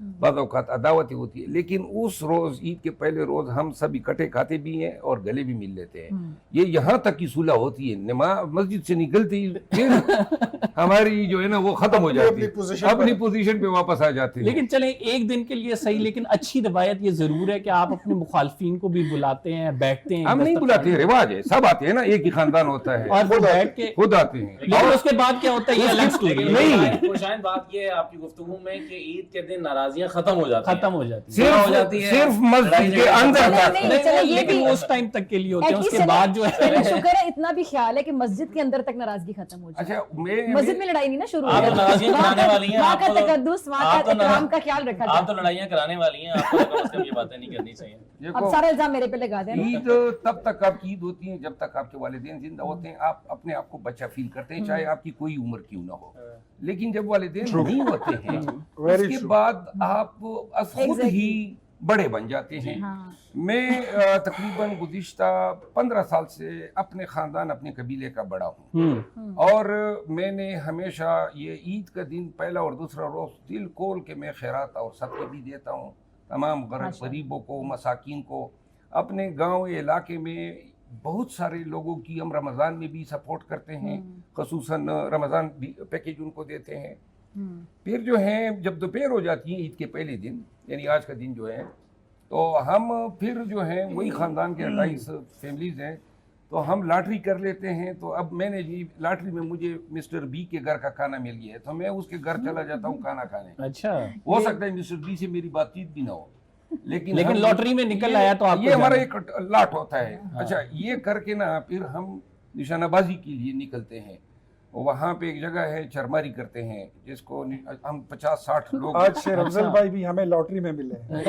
بعض اوقات عداوتیں ہوتی ہے، لیکن اس روز عید کے پہلے روز ہم سب اکٹھے کھاتے بھی ہیں اور گلے بھی مل لیتے ہیں. یہ یہاں تک کی صلح ہوتی ہے، نماز مسجد سے نکلتے ہی پھر ہماری جو ہے نا وہ ختم ہو جاتی ہے، اپنی پوزیشن پہ واپس آ جاتے ہیں. لیکن چلیں ایک دن کے لیے صحیح، لیکن اچھی روایت یہ ضرور ہے کہ آپ اپنے مخالفین کو بھی بلاتے ہیں، بیٹھتے ہیں. ہم نہیں بلاتے ہیں، رواج ہے، سب آتے ہیں نا، ایک ہی خاندان ہوتا ہے اور بیٹھ کے خود آتے ہیں. اور اس کے بعد کیا ہوتا ہے یہ الگ سٹوری ہے. خوشائن بات یہ ہے آپ کی گفتگو میں کہ عید کے دن ناراضیاں ختم ہو جاتی ہیں، صرف مسجد کے اندر لیکن اس ٹائم تک کے لیے ہوتے ہیں، اس کے بعد جو ہے شکر ہے اتنا بھی خیال ہے کہ مسجد کے اندر تک ناراضگی ختم ہو جائے. اچھا مسجد میں لڑائی نہیں نا شروع آپ تو ناراضیاں کرانے والی ہیں، وہاں کا تقدس، وہاں کا احترام کا خیال رکھا جائے. آپ تو لڑائیاں کرانے والی ہیں، آپ کو کم از کم یہ باتیں نہیں کرنی چاہیے. اب سارا الزام میرے پہ لگا دیں. عید تب تک آپ کی عید ہوتی ہے جب تک آپ کے والدین زندہ ہوتے ہیں، آپ اپنے آپ کو بچہ فیل کرتے ہیں، چاہے آپ کی کوئی عمر کیوں نہ ہو. لیکن جب والدین نہیں ہوتے ہیں اس کے بعد آپ خود ہی بڑے بن جاتے ہیں. میں تقریباً گزشتہ 15 سال سے اپنے خاندان اپنے قبیلے کا بڑا ہوں، اور میں نے ہمیشہ یہ عید کا دن پہلا اور دوسرا روز دل کھول کے میں خیرات اور صدقے بھی دیتا ہوں تمام غریب غریبوں کو، مساکین کو. اپنے گاؤں علاقے میں بہت سارے لوگوں کی ہم رمضان میں بھی سپورٹ کرتے ہیں، خصوصاً رمضان پیکیج ان کو دیتے ہیں. پھر جو ہے جب دوپہر ہو جاتی ہے عید کے پہلے دن، یعنی آج کا دن جو ہے، تو ہم پھر جو ہے وہی خاندان کے 28 فیملیز ہیں، تو ہم لاٹری کر لیتے ہیں. تو اب میں نے جی لاٹری میں مجھے مسٹر بی کے گھر کا کھانا مل گیا ہے، تو میں اس کے گھر چلا جاتا ہوں کھانا کھانے. اچھا، ہو سکتا ہے مسٹر بی سے میری بات چیت بھی نہ ہو، لیکن لاٹری میں نکل آیا تو آپ یہ ہمارا ایک لاٹ ہوتا ہے. اچھا، یہ کر کے نا پھر ہم نشانہ بازی کے لیے نکلتے ہیں. وہاں پہ ایک جگہ ہے چرماری کرتے ہیں جس کو ہم 50-60 لوگ، آج شیر افضل بھائی بھی ہمیں لاٹری میں ملے ہیں.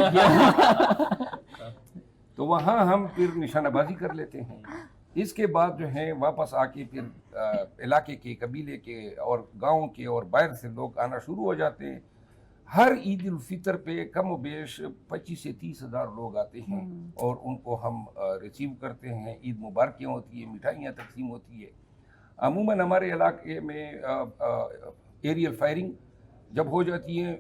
تو وہاں ہم پھر نشانہ بازی کر لیتے ہیں. اس کے بعد جو ہے واپس آ کے پھر علاقے کے، قبیلے کے اور گاؤں کے اور باہر سے لوگ آنا شروع ہو جاتے ہیں. ہر عید الفطر پہ کم و بیش 25 سے 30 ہزار لوگ آتے ہیں اور ان کو ہم ریسیو کرتے ہیں. عید مبارکیاں ہوتی ہیں، مٹھائیاں تقسیم ہوتی ہے. عموماً ہمارے علاقے میں ایریل فائرنگ جب ہو جاتی ہے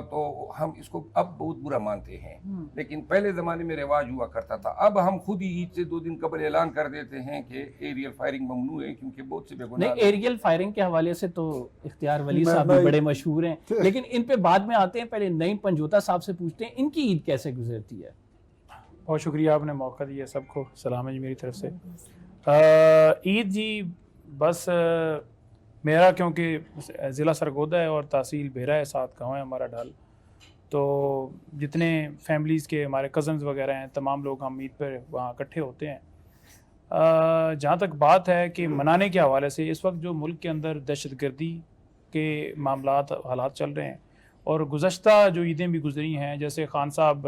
تو ہم اس کو اب بہت برا مانتے ہیں، لیکن پہلے زمانے میں رواج ہوا کرتا تھا. اب ہم خود ہی عید سے 2 دن قبل اعلان کر دیتے ہیں کہ ایریل فائرنگ ممنوع ہے، کیونکہ بہت سے بے گناہ. نہیں، ایریل فائرنگ کے حوالے سے تو اختیار ولی صاحب بھی بڑے مشہور ہیں، لیکن ان پہ بعد میں آتے ہیں. پہلے نعیم پنجوتا صاحب سے پوچھتے ہیں ان کی عید کیسے گزرتی ہے. بہت شکریہ، آپ نے موقع دیا. سب کو سلام ہے جی میری طرف سے. عید جی بس میرا کیونکہ ضلع سرگودا ہے اور تحصیل بھیرا ہے، ساتھ گاؤں ہے ہمارا ڈھال، تو جتنے فیملیز کے ہمارے کزنز وغیرہ ہیں تمام لوگ ہم عید پر وہاں اکٹھے ہوتے ہیں. جہاں تک بات ہے کہ منانے کے حوالے سے، اس وقت جو ملک کے اندر دہشت گردی کے معاملات حالات چل رہے ہیں اور گزشتہ جو عیدیں بھی گزری ہیں، جیسے خان صاحب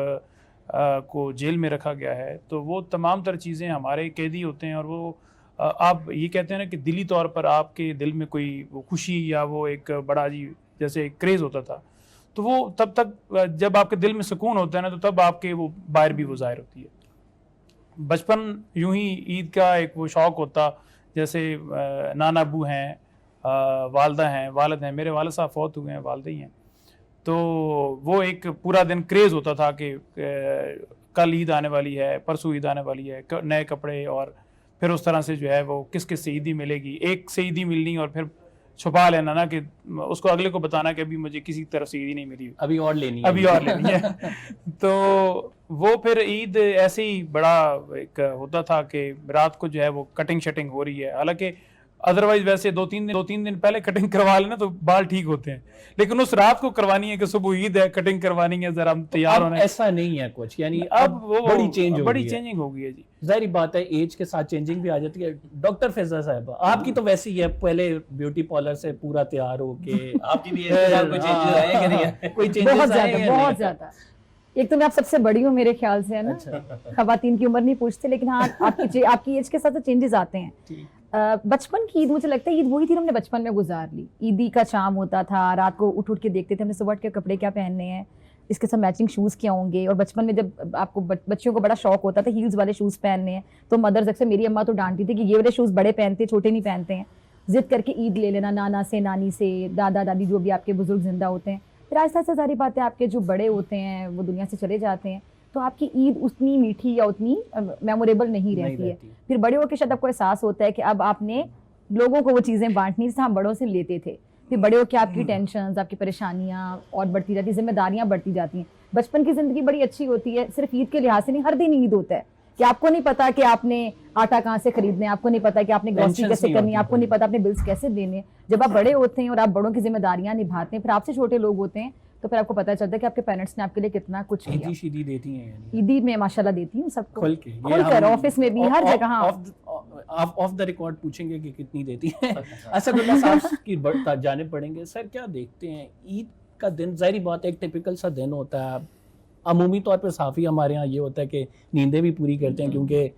کو جیل میں رکھا گیا ہے، تو وہ تمام تر چیزیں ہمارے قیدی ہوتے ہیں، اور وہ آپ یہ کہتے ہیں نا کہ دلی طور پر آپ کے دل میں کوئی وہ خوشی یا وہ ایک بڑا جی جیسے کریز ہوتا تھا، تو وہ تب تک جب آپ کے دل میں سکون ہوتا ہے نا، تو تب آپ کے وہ باہر بھی وہ ظاہر ہوتی ہے. بچپن یوں ہی عید کا ایک وہ شوق ہوتا، جیسے نانا ابو ہیں، والدہ ہیں، والد ہیں. میرے والد صاحب فوت ہوئے ہیں، والدہ ہی ہیں. تو وہ ایک پورا دن کریز ہوتا تھا کہ کل عید آنے والی ہے، پرسوں عید آنے والی ہے، نئے کپڑے، اور پھر اس طرح سے جو ہے وہ کس کس سے عیدی ملے گی، ایک سے عیدی ملنی اور پھر چھپا لینا نا کہ اس کو اگلے کو بتانا کہ ابھی مجھے کسی طرف سے عیدی نہیں ملی، ابھی اور لینی ہے. تو وہ پھر عید ایسے ہی بڑا ایک ہوتا تھا کہ رات کو جو ہے وہ کٹنگ شٹنگ ہو رہی ہے. حالانکہ ادروائز ویسے 2-3 دن پہلے کٹنگ کروا لینا تو بال ٹھیک ہوتے ہیں، لیکن اس رات کو کروانی ہے کہ صبح عید ہے، کٹنگ کروانی ہے، ذرا ہم تیار ہونا ہے. ایسا نہیں ہے کچھ، یعنی اب وہ بڑی چینجنگ ہو گئی ہے جی. ظاہری بات ہے ایج کے ساتھ چینجنگ بھی آ جاتی ہے. ڈاکٹر فیضا صاحب آپ کی تو ویسی ہے، پہلے بیوٹی پارلر سے پورا تیار ہو کے آپ کی بھی کوئی چینجز آئے کہ نہیں؟ کوئی چینجز بہت زیادہ. ایک تو میں آپ سب سے بڑی ہوں میرے خیال سے، ہے نا، خواتین کی عمر نہیں پوچھتے، لیکن ہاں آپ کی ایج کے ساتھ چینجز آتے ہیں. بچپن کی عید مجھے لگتا ہے عید وہی تھی ہم نے بچپن میں گزار لی. عیدی کا شام ہوتا تھا، رات کو اٹھ کے دیکھتے تھے ہم نے صبح کے کپڑے کیا پہننے ہیں، اس کے ساتھ میچنگ شوز کیا ہوں گے. اور بچپن میں جب آپ کو بچیوں کو بڑا شوق ہوتا تھا ہیلز والے شوز پہننے ہیں، تو مدرز اکثر، میری اماں تو ڈانٹتی تھی کہ یہ والے شوز بڑے پہنتے، چھوٹے نہیں پہنتے ہیں. ضد کر کے عید لے لینا، نانا سے، نانی سے، دادا دادی جو بھی آپ کے بزرگ زندہ ہوتے ہیں، پھر آہستہ آہستہ ساری باتیں آپ کے جو بڑے ہوتے ہیں وہ دنیا سے چلے جاتے ہیں تو آپ کی عید اتنی میٹھی یا اتنی میموریبل نہیں رہتی ہے. پھر بڑے ہو کے شاید آپ کو احساس ہوتا ہے کہ اب آپ نے لوگوں کو وہ چیزیں بانٹنی جیسے ہم بڑوں سے لیتے تھے. پھر بڑے ہو کے آپ کی ٹینشنز, آپ کی پریشانیاں اور بڑھتی جاتی ہیں, ذمہ داریاں بڑھتی جاتی ہیں. بچپن کی زندگی بڑی اچھی ہوتی ہے, صرف عید کے لحاظ سے نہیں, ہر دن عید ہوتا ہے کہ آپ کو نہیں پتا کہ آپ نے آٹا کہاں سے خریدنا ہے, آپ کو نہیں پتا کہ آپ نے گروسری کیسے کرنی ہے, آپ کو نہیں پتا آپ نے بلز کیسے دینے. جب آپ بڑے ہوتے ہیں اور آپ بڑوں کی ذمہ داریاں نبھاتے ہیں, پھر آپ سے چھوٹے لوگ ہوتے ہیں, تو پھر آپ کو پتہ چلتا ہے کہ آپ کے پیرنٹس نے آپ کے لیے کتنا کچھ کیا. عیدی شیدی دیتی ہیں یعنی عیدی میں ماشاءاللہ دیتی ہوں سب کو کھل کر, آفس میں بھی ہر جگہ. آف دا ریکارڈ پوچھیں گے کہ کتنی دیتی ہیں. اسد اللہ صاحب کی جانب پڑھیں گے. سر کیا دیکھتے ہیں عید کا دن؟ ظاہری بات ہے ایک ٹپیکل سا دن ہوتا ہے, عمومی طور پہ صافی ہمارے ہاں یہ ہوتا ہے کہ نیندیں بھی پوری کرتے ہیں کیونکہ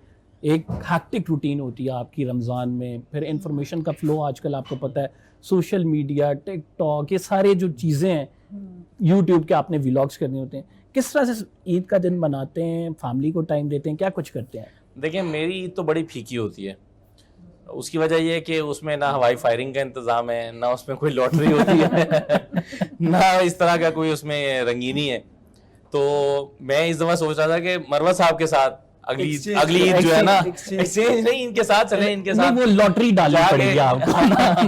ایک ہیکٹک روٹین ہوتی ہے آپ کی رمضان میں. پھر انفارمیشن کا فلو آج کل آپ کو پتہ ہے, سوشل میڈیا, ٹک ٹاک, یہ سارے جو چیزیں ہیں, یوٹیوب کے آپ نے ولاگس کرنے ہوتے ہیں. کس طرح سے عید کا دن مناتے ہیں, فیملی کو ٹائم دیتے ہیں, کیا کچھ کرتے ہیں؟ دیکھیں میری عید تو بڑی پھیکی ہوتی ہے. اس کی وجہ یہ ہے کہ اس میں نہ ہوائی فائرنگ کا انتظام ہے, نہ اس میں کوئی لاٹری ہوتی ہے, نہ اس طرح کا کوئی اس میں رنگینی ہے. تو میں اس دفعہ سوچ رہا تھا کہ مروت صاحب کے ساتھ اگلی عید جو ہے نا, ایکسچینج نہیں, ان کے ساتھ چلیں, ان کے ساتھ وہ لاٹری ڈالنا پڑے گی آپ کو,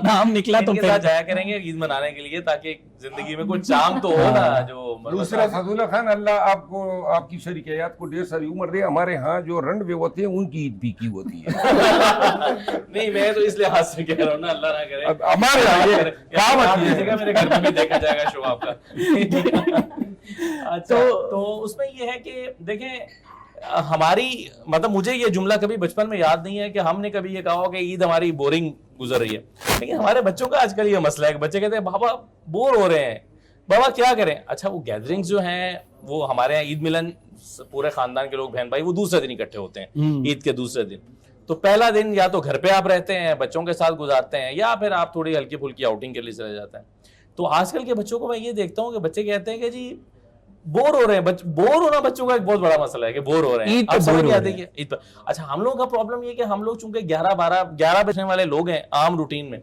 نام نکلا تو ان کے ساتھ جایا کریں گے عید منانے کے لیے, تاکہ زندگی میں کچھ چام تو ہو نا. جو دوسرا سعداللہ خان, اللہ آپ کو آپ کی شریک حیات کو ڈھیر ساری عمر دے. ہمارے ہاں جو رنڈ وے ہوتے ہیں ان کی عید بھی کی ہوتی ہے. نہیں میں تو اس لحاظ سے کہہ رہا ہوں نا, اللہ نہ کرے ہمارے یہاں یہ کہاوت ہے, میرے گھر میں بھی دیکھا جائے گا شو آپ کا. تو اس میں یہ ہے کہ دیکھیں ہماری مطلب مجھے یہ جملہ کبھی بچپن میں یاد نہیں ہے کہ ہم نے کبھی یہ کہا ہو کہ عید ہماری بورنگ گزر رہی ہے. لیکن ہمارے بچوں کا آج کل یہ مسئلہ ہے کہ بچے کہتے ہیں بابا بور ہو رہے ہیں, بابا کیا کریں. اچھا وہ گیدرنگز جو ہیں وہ ہمارے یہاں عید ملن, پورے خاندان کے لوگ بہن بھائی وہ دوسرے دن اکٹھے ہوتے ہیں, عید کے دوسرے دن. تو پہلا دن یا تو گھر پہ آپ رہتے ہیں بچوں کے ساتھ گزارتے ہیں, یا پھر آپ تھوڑی ہلکی پھلکی آؤٹنگ کے لیے چلے جاتے ہیں. تو آج کل کے بچوں کو میں یہ دیکھتا ہوں کہ بچے کہتے ہیں کہ جی بور ہو رہے ہیں. بور ہونا بچوں کا ایک بہت بڑا مسئلہ ہے کہ بور ہو رہے ہیں. اب سمجھ آتے ہیں عید پر. اچھا ہم لوگوں کا پرابلم یہ کہ ہم لوگ چونکہ 11 بجنے والے لوگ ہیں عام روٹین میں,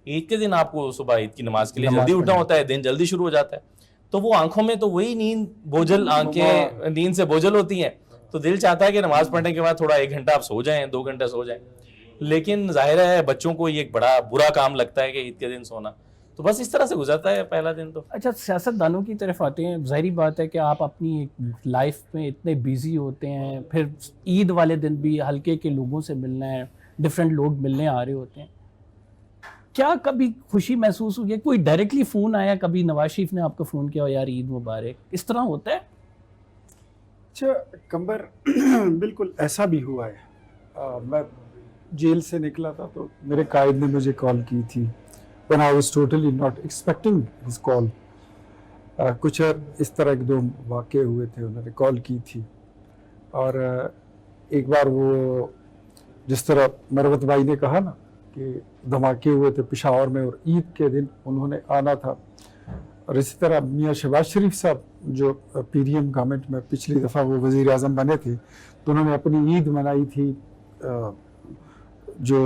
عید کے دن آپ کو صبح عید کی نماز کے لیے جلدی اٹھنا ہوتا ہے, دن جلدی شروع ہو جاتا ہے. تو وہ آنکھوں میں تو وہی نیند بوجھل, آنکھیں نیند سے بوجھل ہوتی ہیں. تو دل چاہتا ہے کہ نماز پڑھنے کے بعد تھوڑا 1 گھنٹہ آپ سو جائیں, 2 گھنٹے سو جائیں. لیکن ظاہر ہے بچوں کو یہ ایک بڑا برا کام لگتا ہے کہ عید کے دن سونا. تو بس اس طرح سے گزرتا ہے پہلا دن. تو اچھا سیاست دانوں کی طرف آتے ہیں. ظاہری بات ہے کہ آپ اپنی لائف میں اتنے بیزی ہوتے ہیں, پھر عید والے دن بھی ہلکے کے لوگوں سے ملنا ہے, ڈفرینٹ لوگ ملنے آ رہے ہوتے ہیں. کیا کبھی خوشی محسوس ہوئی ہے, کوئی ڈائریکٹلی فون آیا کبھی, نواز شریف نے آپ کو فون کیا یار عید مبارک, اس طرح ہوتا ہے؟ اچھا قمبر بالکل ایسا بھی ہوا ہے. میں جیل سے نکلا تھا تو میرے قائد نے مجھے کال کی تھی when I was totally not expecting his call. کچھ اس طرح 2 واقعے ہوئے تھے, انہوں نے کال کی تھی. اور ایک بار وہ جس طرح مروت بھائی نے کہا نا کہ دھماکے ہوئے تھے پشاور میں اور عید کے دن انہوں نے آنا تھا, اور اسی طرح میاں شہباز شریف صاحب جو پی ڈی ایم گورنمنٹ میں پچھلی دفعہ وہ وزیر اعظم بنے تھے, تو انہوں نے اپنی عید منائی تھی. جو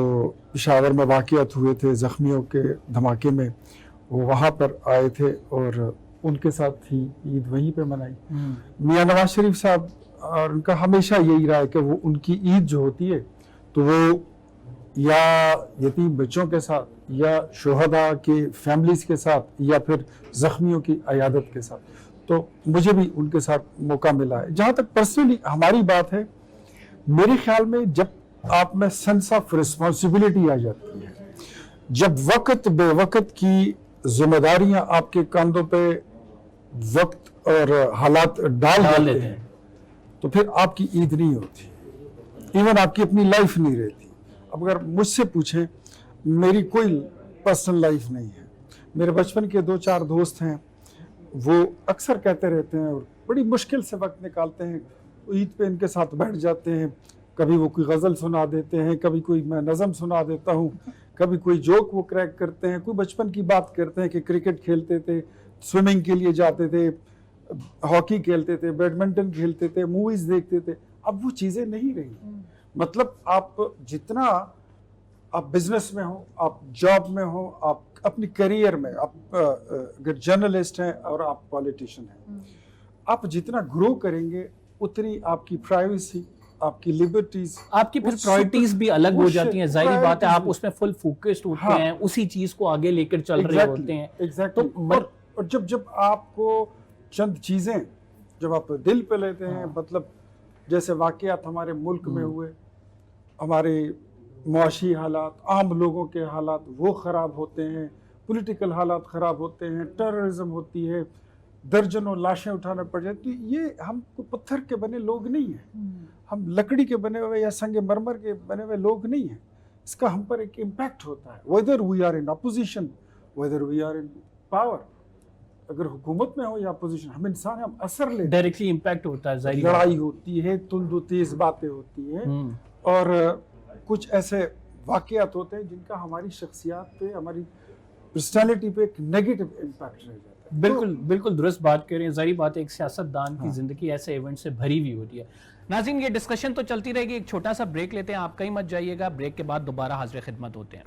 پشاور میں واقعات ہوئے تھے زخمیوں کے دھماکے میں, وہ وہاں پر آئے تھے اور ان کے ساتھ ہی عید وہیں پہ منائی. میاں نواز شریف صاحب اور ان کا ہمیشہ یہی رہا ہے کہ وہ ان کی عید جو ہوتی ہے تو وہ یا یتیم بچوں کے ساتھ, یا شہداء کے فیملیز کے ساتھ, یا پھر زخمیوں کی عیادت کے ساتھ. تو مجھے بھی ان کے ساتھ موقع ملا ہے. جہاں تک پرسنلی ہماری بات ہے, میرے خیال میں جب آپ میں سینس آف رسپانسبلٹی آ جاتی ہے, جب وقت بے وقت کی ذمہ داریاں آپ کے کاندھوں پہ وقت اور حالات ڈال دیتے ہیں, تو پھر آپ کی عید نہیں ہوتی, ایون آپ کی اپنی لائف نہیں رہتی. اب اگر مجھ سے پوچھیں, میری کوئی پرسنل لائف نہیں ہے. میرے بچپن کے 2-4 دوست ہیں, وہ اکثر کہتے رہتے ہیں اور بڑی مشکل سے وقت نکالتے ہیں. عید پہ ان کے ساتھ بیٹھ جاتے ہیں, کبھی وہ کوئی غزل سنا دیتے ہیں, کبھی کوئی میں نظم سنا دیتا ہوں, کبھی کوئی جوک وہ کریک کرتے ہیں, کوئی بچپن کی بات کرتے ہیں کہ کرکٹ کھیلتے تھے, سوئمنگ کے لیے جاتے تھے, ہاکی کھیلتے تھے, بیڈمنٹن کھیلتے تھے, موویز دیکھتے تھے. اب وہ چیزیں نہیں رہی. مطلب آپ جتنا آپ بزنس میں ہو, آپ جاب میں ہو, آپ اپنی کریئر میں آپ اگر جرنلسٹ ہیں اور آپ پالیٹیشین ہیں، آپ جتنا گرو کریں گے اتنی آپ کی پرائیویسی، آپ کی لبرٹیز، آپ کی پھر پرائرٹیز بھی الگ ہو جاتی ہیں، ظاہری بات ہے آپ اس میں فل فوکسڈ ہوتے ہیں، اسی چیز کو آگے لے کر چل رہے ہوتے ہیں. اور جب آپ کو چند چیزیں جب آپ دل پہ لیتے ہیں، مطلب جیسے واقعات ہمارے ملک میں ہوئے، ہمارے معاشی حالات، عام لوگوں کے حالات وہ خراب ہوتے ہیں، پولیٹیکل حالات خراب ہوتے ہیں، ٹیررزم ہوتی ہے، درجنوں لاشیں اٹھانا پڑ جاتی. یہ ہم پتھر کے بنے لوگ نہیں ہیں، ہم لکڑی کے بنے ہوئے یا سنگ مرمر کے بنے ہوئے لوگ نہیں ہیں. اس کا ہم پر ایک امپیکٹ ہوتا ہے، whether we are in opposition, whether we are in power. اگر حکومت میں ہو یا اپوزیشن، ہم انسان ہیں، ہم اثر لیتے ہیں، ڈائریکٹلی امپیکٹ ہوتا ہے. ظاہری لڑائی ہوتی ہے، تند و تیز باتیں ہوتی ہیں، اور کچھ ایسے واقعات ہوتے ہیں جن کا ہماری شخصیات پہ، ہماری پرسنالٹی پہ ایک نیگیٹو امپیکٹ رہ جاتا ہے. بالکل بالکل درست بات کر رہے ہیں. ظاہری بات ہے ایک سیاستدان کی زندگی ایسے ایونٹ سے بھری ہوئی ہوتی ہے. ناظرین یہ ڈسکشن تو چلتی رہے گی، ایک چھوٹا سا بریک لیتے ہیں، آپ کہیں مت جائیے گا. بریک کے بعد دوبارہ حاضر خدمت ہوتے ہیں.